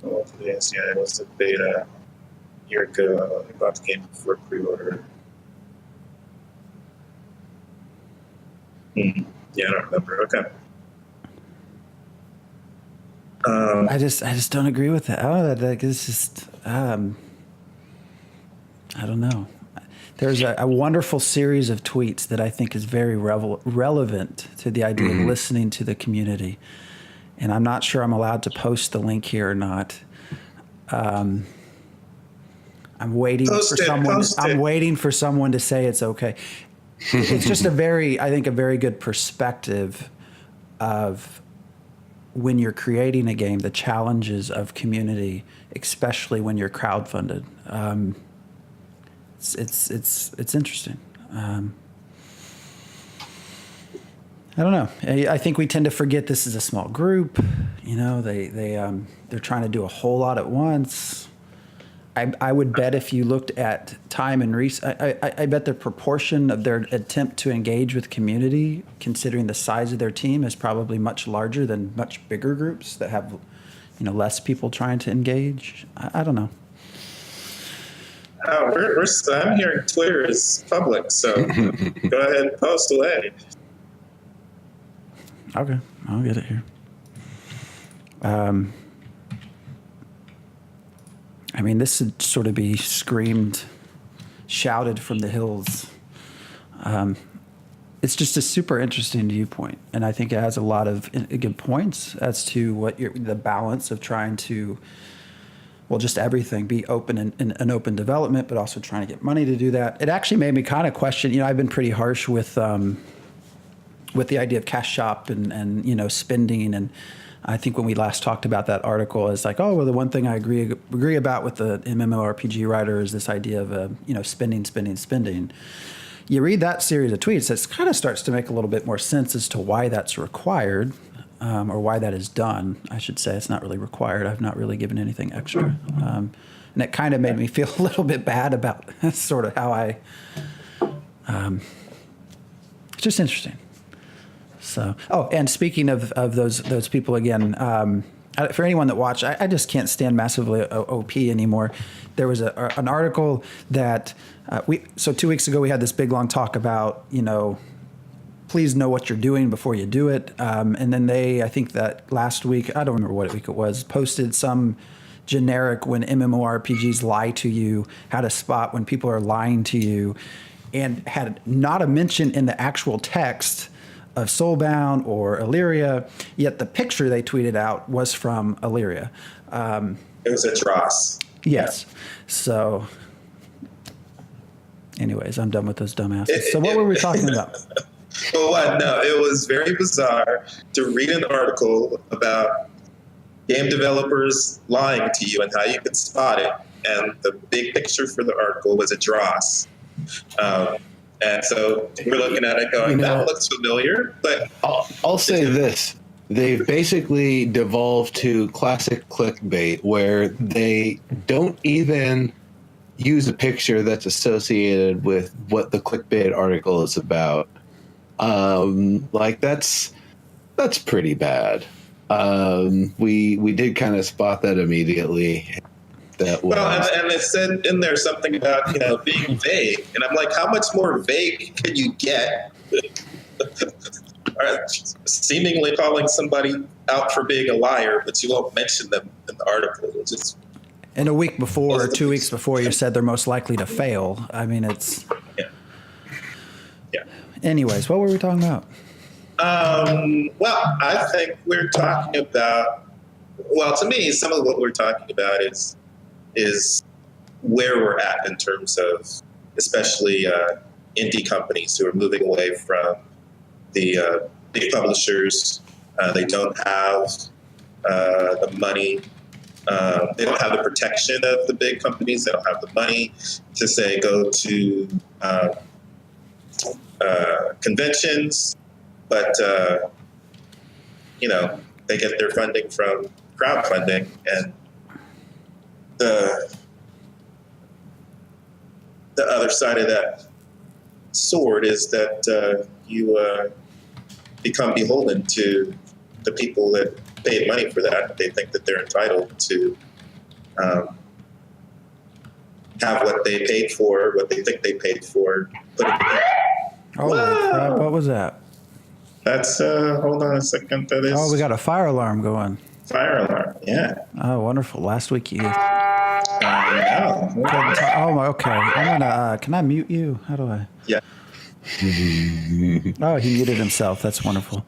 Oh, yes, yeah, it was the beta a year ago. I bought the game before pre-order. Yeah, I don't remember. Okay. I just don't agree with that. It's just I don't know. There's a wonderful series of tweets that I think is very relevant to the idea of listening to the community, and I'm not sure I'm allowed to post the link here or not. I'm waiting I'm waiting for someone to say it's okay. It's just I think a very good perspective of when you're creating a game, the challenges of community, especially when you're crowdfunded. It's interesting. I don't know. I think we tend to forget this is a small group. They're trying to do a whole lot at once. I would bet if you looked at time and I bet the proportion of their attempt to engage with community, considering the size of their team, is probably much larger than much bigger groups that have, less people trying to engage. I don't know. I'm hearing Twitter is public, so go ahead and post away. Okay, I'll get it here. This would sort of be shouted from the hills. It's just a super interesting viewpoint, and I think it has a lot of good points as to what the balance of trying to, just everything, be open and open development, but also trying to get money to do that. It actually made me kind of question. I've been pretty harsh with the idea of cash shop and spending, and I think when we last talked about that article, it's like, the one thing I agree about with the MMORPG writer is this idea of spending. You read that series of tweets, it kind of starts to make a little bit more sense as to why that's required, or why that is done. I should say it's not really required. I've not really given anything extra, and it kind of made me feel a little bit bad about sort of how I. It's just interesting. So, and speaking of those people again, for anyone that watched, I just can't stand massively OP anymore. There was an article that so 2 weeks ago we had this big long talk about, please know what you're doing before you do it. And then I think that last week, I don't remember what week it was, posted some generic when MMORPGs lie to you, how to spot when people are lying to you, and had not a mention in the actual text of Soulbound or Elyria, yet the picture they tweeted out was from Elyria. It was a dross. Yes. So, anyways, I'm done with those dumbasses. So what were we talking about? Well, what? No, it was very bizarre to read an article about game developers lying to you and how you can spot it. And the big picture for the article was a dross. And so we're looking at it going, that looks familiar, but... I'll say this. They've basically devolved to classic clickbait where they don't even use a picture that's associated with what the clickbait article is about. That's pretty bad. We did kind of spot that immediately. And it said in there something about being vague, and I'm like, how much more vague can you get? Seemingly calling somebody out for being a liar, but you won't mention them in the article. It's just and a week before, or 2 weeks before, you said they're most likely to fail. I mean, it's yeah. Anyways, what were we talking about? Well, I think we're talking about. Well, to me, some of what we're talking about is where we're at in terms of, especially indie companies who are moving away from the big publishers. They don't have the money. They don't have the protection of the big companies. They don't have the money to say go to conventions, but they get their funding from crowdfunding, and the other side of that sword is that you become beholden to the people that paid money for that. They think that they're entitled to have what they paid for, what they think they paid for. Oh, crap, what was that? That's, hold on a second. That is. Oh, we got a fire alarm going. Fire alarm, yeah. Oh, wonderful. Last week you... I know. Oh, okay. I'm gonna, can I mute you? How do I? Yeah. Oh, he muted himself. That's wonderful.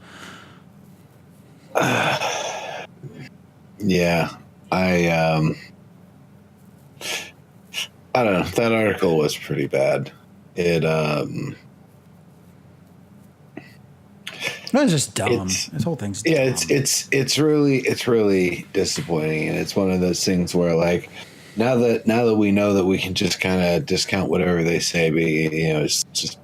Yeah. I don't know. That article was pretty bad. It No, it's just dumb. This whole thing's dumb. Yeah, it's really disappointing, and it's one of those things where, like, now that we know that we can just kind of discount whatever they say, but it's just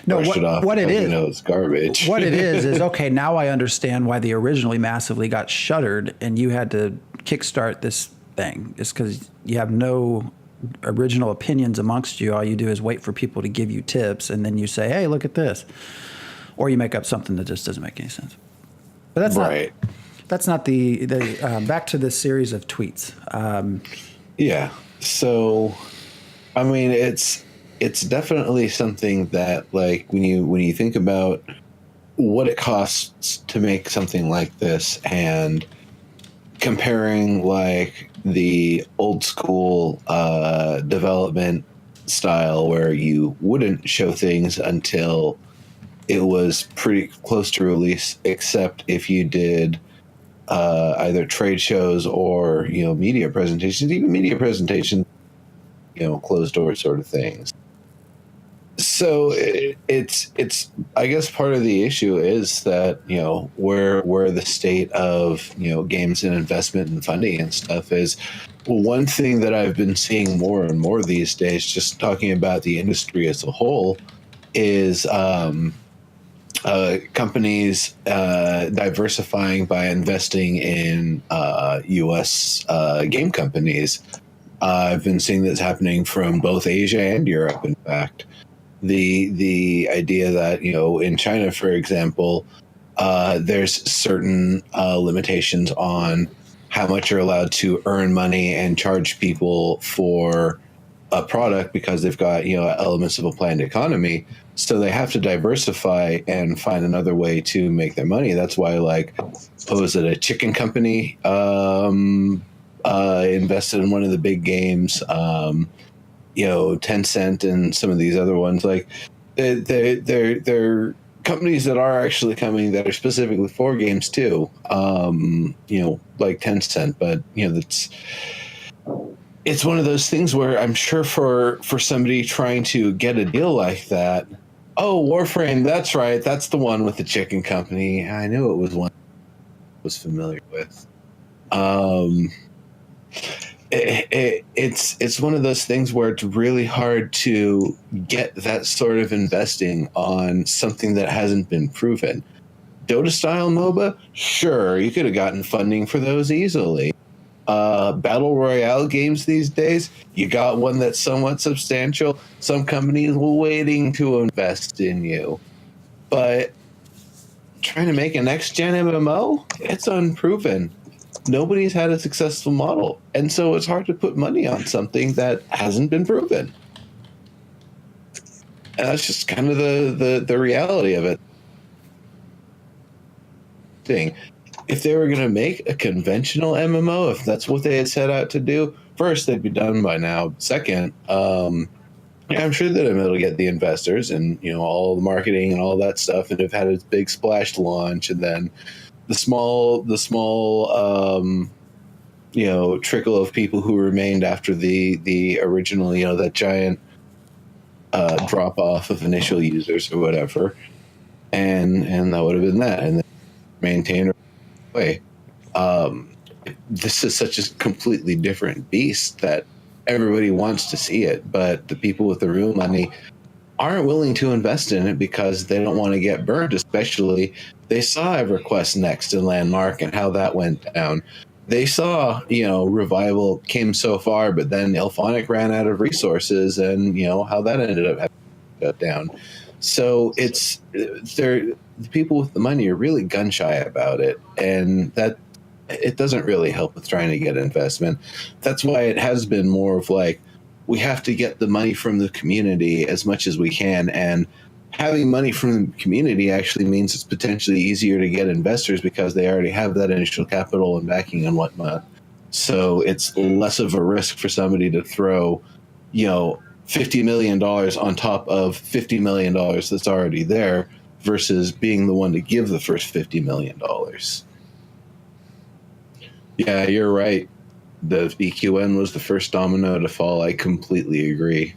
brush it off. What it is, it's garbage. What it is okay. Now I understand why they originally massively got shuttered, and you had to kickstart this thing. It's because you have no original opinions amongst you. All you do is wait for people to give you tips, and then you say, "Hey, look at this." Or you make up something that just doesn't make any sense. But that's right. That's not the back to this series of tweets. Yeah. So, I mean, it's definitely something that, like, when you think about what it costs to make something like this, and comparing, like, the old school development style where you wouldn't show things until it was pretty close to release, except if you did either trade shows or media presentations, even media presentations, closed door sort of things. So it's I guess part of the issue is that where the state of games and investment and funding and stuff is. Well, one thing that I've been seeing more and more these days, just talking about the industry as a whole, is companies diversifying by investing in U.S. game companies. I've been seeing this happening from both Asia and Europe. In fact, the idea that in China, for example, there's certain limitations on how much you're allowed to earn money and charge people for a product because they've got, elements of a planned economy. So they have to diversify and find another way to make their money. That's why, like, was it a chicken company invested in one of the big games, Tencent and some of these other ones. Like, they're companies that are actually coming that are specifically for games too, like Tencent. But, it's one of those things where I'm sure for somebody trying to get a deal like that, oh, Warframe, that's right, that's the one with the chicken company. I knew it was one I was familiar with. It's one of those things where it's really hard to get that sort of investing on something that hasn't been proven. Dota style MOBA, sure, you could have gotten funding for those easily. Battle Royale games these days, you got one that's somewhat substantial. Some companies were waiting to invest in you. But trying to make a next-gen MMO, it's unproven. Nobody's had a successful model. And so it's hard to put money on something that hasn't been proven. And that's just kind of the reality of it. If they were going to make a conventional MMO, if that's what they had set out to do, first, they'd be done by now. Second, I'm sure that it'll get the investors and, all the marketing and all that stuff, and have had a big splash launch, and then the small trickle of people who remained after the original, that giant drop off of initial users or whatever, and that would have been that, and then maintain way. This is such a completely different beast that everybody wants to see it, but the people with the real money aren't willing to invest in it because they don't want to get burned. Especially, they saw EverQuest Next and Landmark and how that went down. They saw, Revival came so far, but then Ilphonic ran out of resources, and how that ended up having to shut down. So the people with the money are really gun shy about it, and that it doesn't really help with trying to get investment. That's why it has been more of like, we have to get the money from the community as much as we can, and having money from the community actually means it's potentially easier to get investors because they already have that initial capital and backing and whatnot. So it's less of a risk for somebody to throw, $50 million on top of $50 million that's already there versus being the one to give the first $50 million. Yeah, you're right. The BQN was the first domino to fall. I completely agree.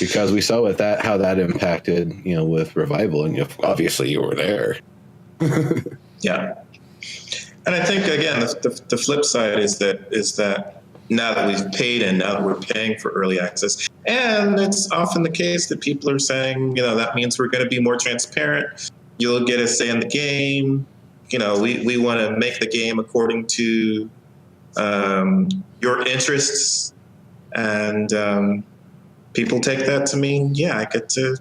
Because we saw how that impacted, with Revival, and obviously you were there. Yeah. And I think, again, the flip side is that now that we've paid and now that we're paying for early access, and it's often the case that people are saying, that means we're going to be more transparent. You'll get a say in the game. We want to make the game according to your interests. And people take that to mean, yeah, I get to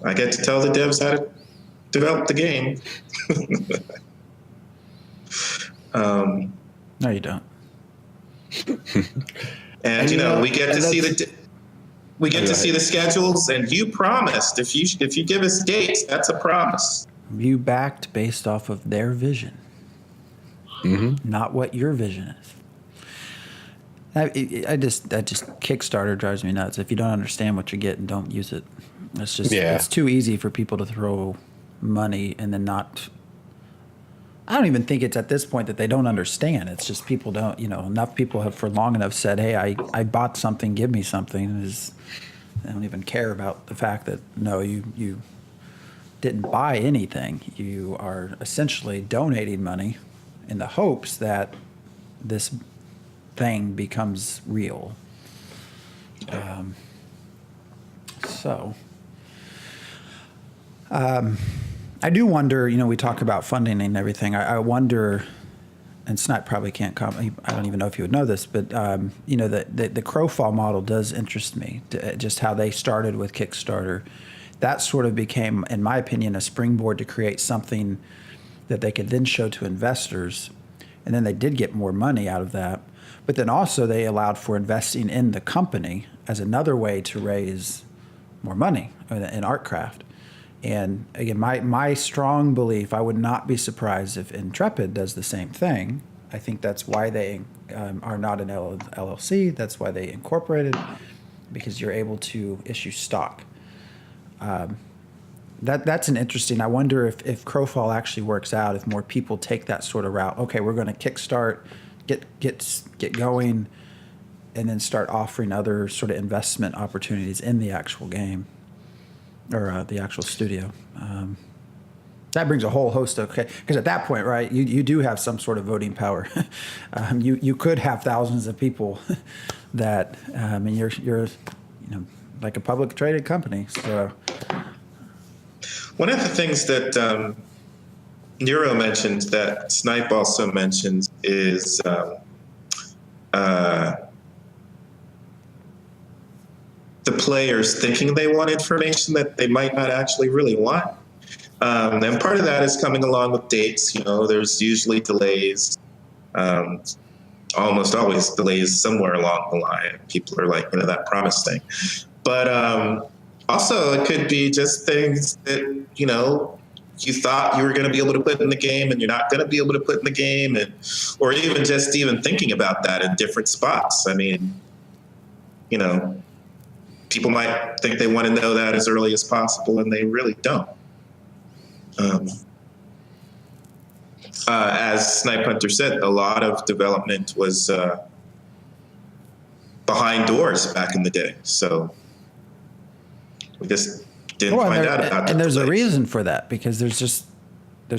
tell the devs how to develop the game. No, you don't. And we get to see the schedules, and you promised if you give us dates, that's a promise. You backed based off of their vision, not what your vision is. That just Kickstarter drives me nuts. If you don't understand what you're getting, don't use it. It's just it's too easy for people to throw money and then not. I don't even think it's at this point that they don't understand. It's just people don't. Enough people have for long enough said, "Hey, I bought something. Give me something." They don't even care about the fact that no, you didn't buy anything. You are essentially donating money in the hopes that this thing becomes real. I do wonder, we talk about funding and everything. I wonder, and Snipe probably can't comment. I don't even know if you would know this, but the Crowfall model does interest me. Just how they started with Kickstarter, that sort of became, in my opinion, a springboard to create something that they could then show to investors, and then they did get more money out of that. But then also they allowed for investing in the company as another way to raise more money in Artcraft. And again, my strong belief, I would not be surprised if Intrepid does the same thing. I think that's why they are not an LLC. That's why they incorporated, because you're able to issue stock. That's an interesting. I wonder if Crowfall actually works out, if more people take that sort of route. Okay, we're going to kickstart, get going, and then start offering other sort of investment opportunities in the actual game or the actual studio. That brings a whole host of, because at that point, right, you do have some sort of voting power. You could have thousands of people that, and you're like a public traded company. So one of the things that Nero mentioned, that Snipe also mentions, is the players thinking they want information that they might not actually really want. And part of that is coming along with dates. There's usually delays, almost always delays somewhere along the line. People are like, that promise thing. But also it could be just things that, you thought you were going to be able to put in the game and you're not going to be able to put in the game, or even thinking about that in different spots. I mean, people might think they want to know that as early as possible, and they really don't. As Snipe Hunter said, a lot of development was behind doors back in the day. So we just didn't find out about it. And there's a reason for that, because there's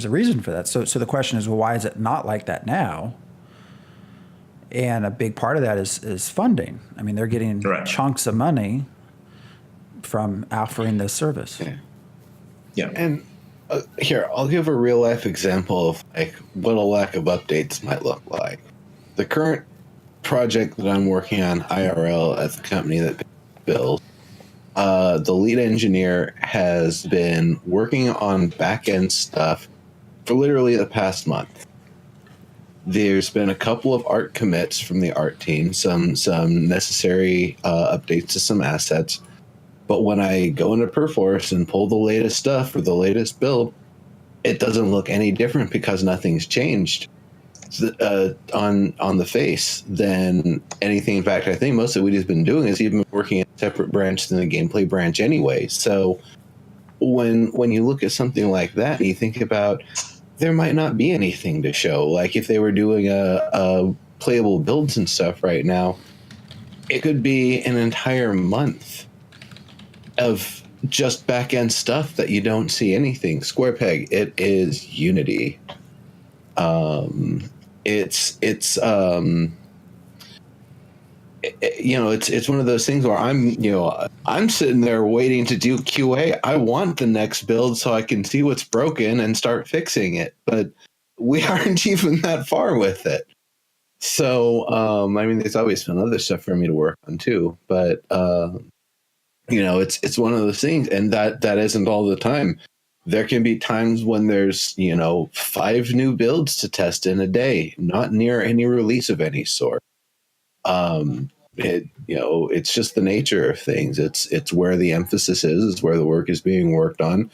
a reason for that. So the question is, well, why is it not like that now? And a big part of that is funding. I mean, they're getting chunks of money from offering this service. Yeah. And here, I'll give a real life example of what a lack of updates might look like. The current project that I'm working on IRL at the company that builds, the lead engineer has been working on back-end stuff for literally the past month. There's been a couple of art commits from the art team, some necessary updates to some assets. But when I go into Perforce and pull the latest stuff for the latest build, it doesn't look any different because nothing's changed on the face than anything. In fact, I think most of what he's been doing is even working in a separate branch than the gameplay branch anyway. So when you look at something like that and you think about, there might not be anything to show. Like if they were doing a playable builds and stuff right now, it could be an entire month of just back-end stuff that you don't see anything. Square Peg, it is Unity. It's one of those things where I'm sitting there waiting to do QA. I want the next build so I can see what's broken and start fixing it, but we aren't even that far with it. So, there's always been other stuff for me to work on too, but it's one of those things, and that isn't all the time. There can be times when there's 5 new builds to test in a day, not near any release of any sort. It's just the nature of things. It's where the emphasis is. It's where the work is being worked on.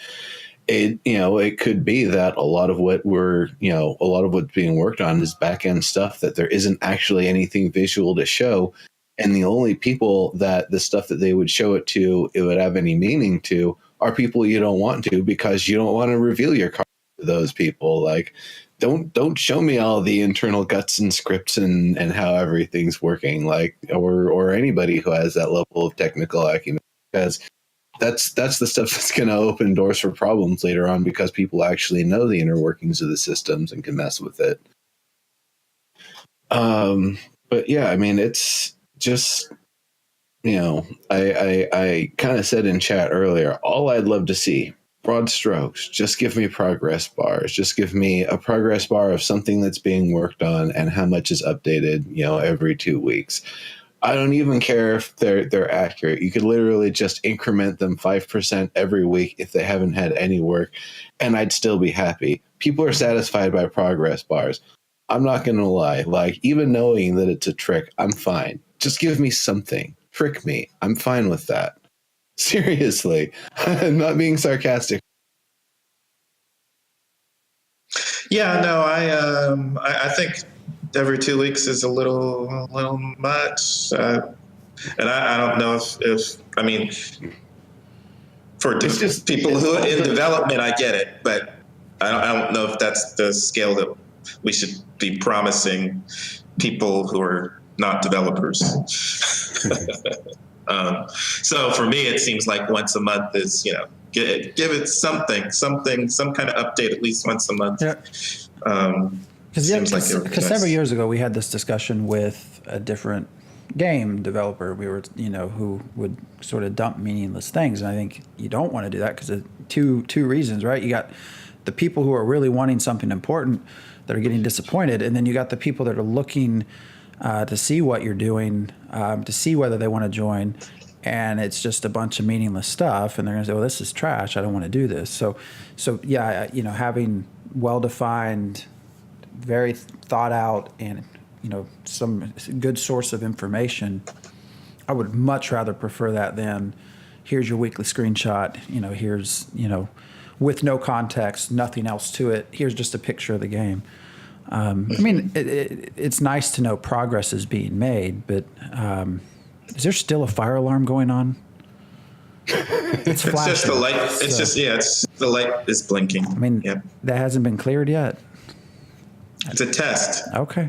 It could be that a lot of what's being worked on is back end stuff that there isn't actually anything visual to show. And the only people that the stuff that they would show it would have any meaning to are people you don't want to, because you don't want to reveal your card to those people. Like, don't show me all the internal guts and scripts and how everything's working, like, or anybody who has that level of technical acumen, because that's the stuff that's going to open doors for problems later on, because people actually know the inner workings of the systems and can mess with it. But yeah, it's just, I kind of said in chat earlier, all I'd love to see, broad strokes, just give me progress bars. Just give me a progress bar of something that's being worked on and how much is updated, every 2 weeks. I don't even care if they're accurate. You could literally just increment them 5% every week if they haven't had any work, and I'd still be happy. People are satisfied by progress bars. I'm not going to lie. Like, even knowing that it's a trick, I'm fine. Just give me something. Trick me. I'm fine with that. Seriously. I'm not being sarcastic. Yeah, no, I think every 2 weeks is a little much, and I don't know if I mean, for just people who are in development, I get it, but I don't know if that's the scale that we should be promising people who are not developers. So for me, it seems like once a month is, give it some kind of update at least once a month. Yeah. Because several years ago we had this discussion with a different game developer. We were, who would sort of dump meaningless things, and I think you don't want to do that because of two reasons, right? You got the people who are really wanting something important that are getting disappointed, and then you got the people that are looking to see what you're doing, to see whether they want to join, and it's just a bunch of meaningless stuff, and they're going to say, well, this is trash, I don't want to do this. So yeah, having well-defined, very thought out, and some good source of information, I would much rather prefer that than here's your weekly screenshot, here's, with no context, nothing else to it, here's just a picture of the game. I mean, it's nice to know progress is being made, but is there still a fire alarm going on? It's flashing. It's just the light. It's the light is blinking. I mean, that hasn't been cleared yet. It's a test. Okay.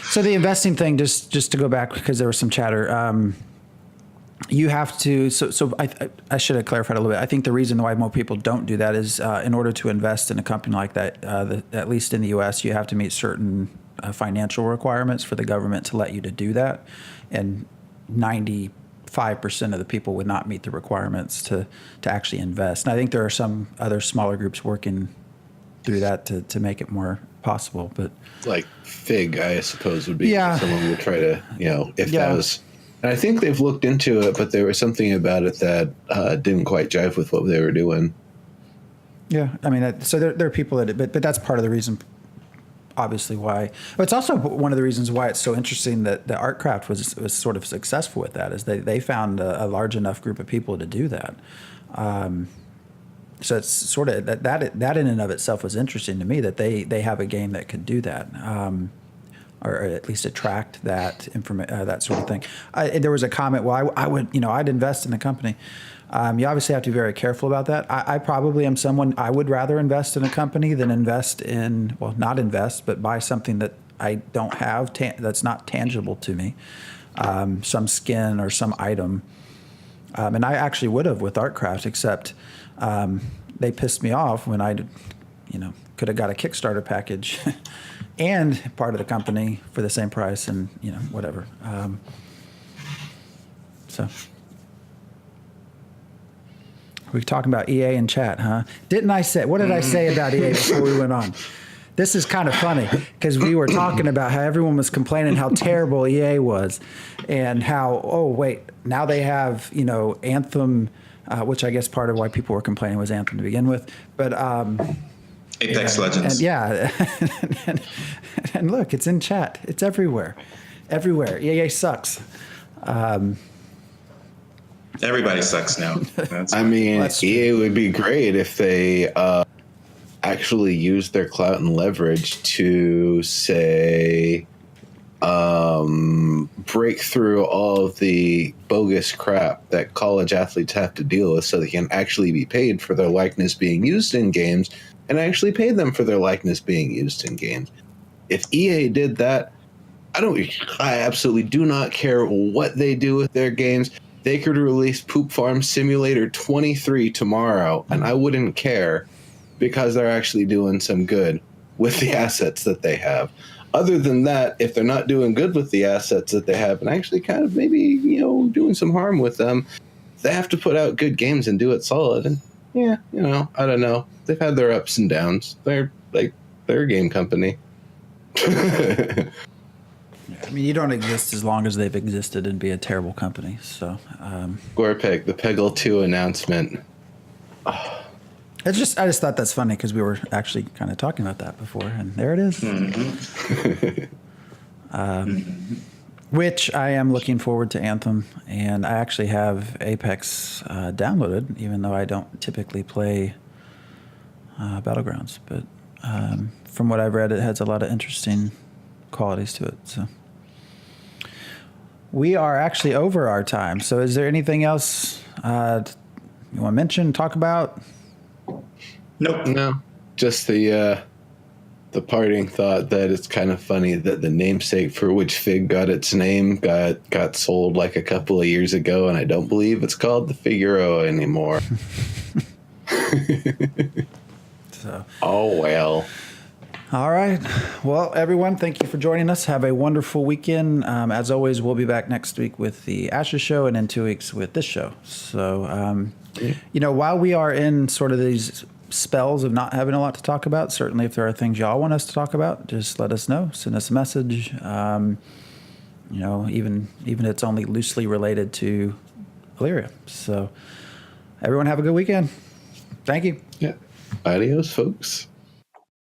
So the investing thing, just to go back because there was some chatter. You have to. So I should have clarified a little bit. I think the reason why more people don't do that is in order to invest in a company like that, at least in the U.S., you have to meet certain financial requirements for the government to let you to do that, and 95% of the people would not meet the requirements to actually invest. And I think there are some other smaller groups working through that to make it more possible. But like Fig, I suppose, would be someone would try to, if that was. And I think they've looked into it, but there was something about it that didn't quite jive with what they were doing. Yeah, I mean, so there are people that, but that's part of the reason, obviously, why. But it's also one of the reasons why it's so interesting that the Artcraft was sort of successful with that, is they found a large enough group of people to do that. So it's sort of that in and of itself was interesting to me, that they have a game that could do that. Or at least attract that that sort of thing. There was a comment, well, I would, I'd invest in the company. You obviously have to be very careful about that. I probably am someone, I would rather invest in a company than invest in, well, not invest, but buy something that I don't have, that's not tangible to me, some skin or some item. And I actually would have with Artcraft, except they pissed me off when I, could have got a Kickstarter package and part of the company for the same price, and whatever. So we're talking about EA in chat, huh? Didn't I say? What did I say about EA before we went on? This is kind of funny because we were talking about how everyone was complaining how terrible EA was, and how now they have Anthem, which I guess part of why people were complaining was Anthem to begin with, but. Apex Legends. And look, it's in chat. It's everywhere. EA sucks. Everybody sucks now. EA would be great if they actually used their clout and leverage to, say, break through all of the bogus crap that college athletes have to deal with so they can actually be paid for their likeness being used in games, and actually pay them for their likeness being used in games. If EA did that, I absolutely do not care what they do with their games. They could release Poop Farm Simulator 23 tomorrow, and I wouldn't care, because they're actually doing some good with the assets that they have. Other than that, if they're not doing good with the assets that they have and actually kind of maybe, doing some harm with them, they have to put out good games and do it solid. And I don't know. They've had their ups and downs. They're a game company. I mean, you don't exist as long as they've existed and be a terrible company. So, Gorpeg, the Peggle 2 announcement. I just thought that's funny because we were actually kind of talking about that before, and there it is. Which I am looking forward to Anthem, and I actually have Apex downloaded, even though I don't typically play Battlegrounds. But from what I've read, it has a lot of interesting qualities to it. So we are actually over our time. So is there anything else you want to mention, talk about? Nope. No, just the parting thought that it's kind of funny that the namesake for which Fig got its name got sold like a couple of years ago, and I don't believe it's called the Figaro anymore. So. Oh, well. All right. Well, everyone, thank you for joining us. Have a wonderful weekend. As always, we'll be back next week with the Ashes show and in 2 weeks with this show. So, while we are in sort of these spells of not having a lot to talk about, certainly if there are things y'all want us to talk about, just let us know. Send us a message. Even if it's only loosely related to Elyria. So, everyone have a good weekend. Thank you. Yeah. Adios, folks.